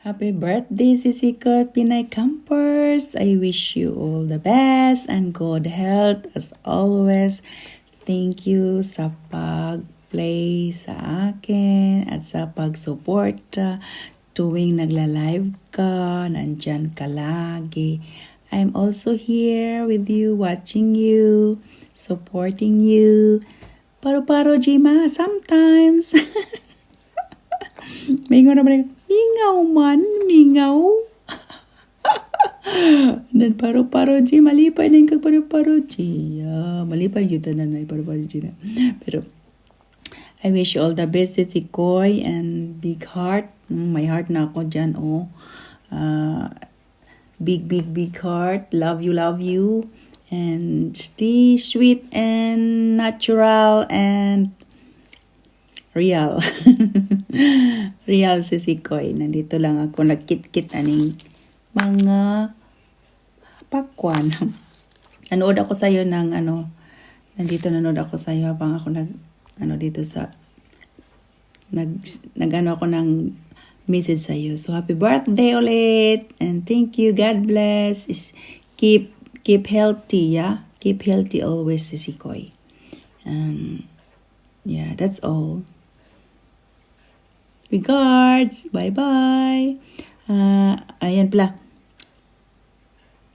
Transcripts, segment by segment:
Happy birthday, Sisiko Pinay Campers! I wish you all the best and good health as always. Thank you sa pag-play sa akin at sa pag-suporta tuwing nagla-live ka, nandyan ka lagi. I'm also here with you, watching you, supporting you. Paro-paro, Jima, sometimes. Mingaw naman, mingaw man, mingaw. Dan paro-paro, Ji, malipay na yung kag-paro-paro, Ji. Malipay yun na na paro-paro, Ji na. Pero, I wish you all the best, si Koy and Big Heart. May heart na ako dyan, oh. Big heart. Love you. And stay sweet and natural and real. Real si Sikoy. Nandito lang ako nagkit-kit aning mga pakwan. Nanood ako sa'yo ng nandito nanood ako sa'yo habang ako dito sa nag-ano ako ng message sa'yo. So happy birthday ulit and thank you. God bless. Keep healthy, yeah? Keep healthy always, si Sikoy. Yeah, that's all. Regards. Bye-bye. Ayan pala.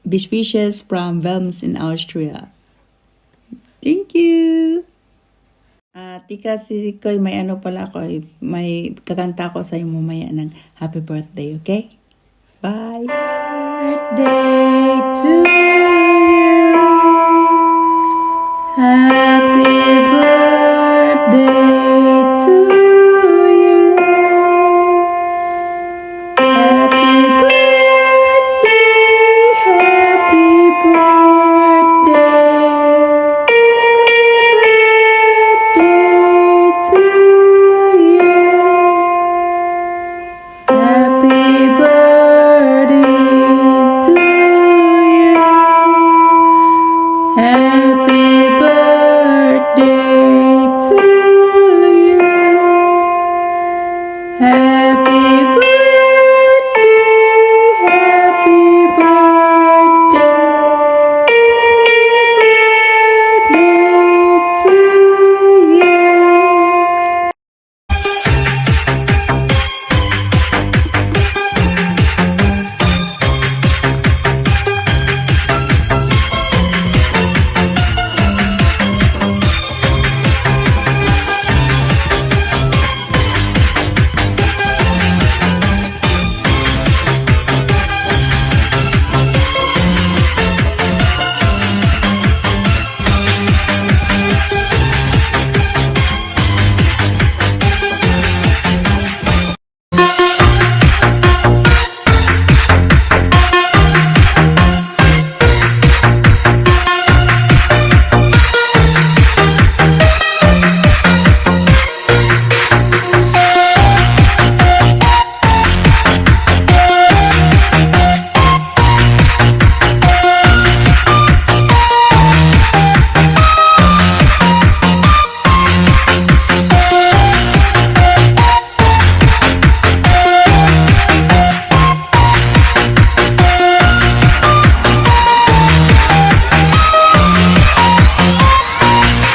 Best wishes from Velms in Austria. Thank you. Tika, si Koy, may ano pala ko. May kakanta ko sa iyo mamaya ng happy birthday, okay? Bye. Birthday to you. Happy birthday to you. Happy birthday, happy birthday. Happy birthday to you. Happy birthday.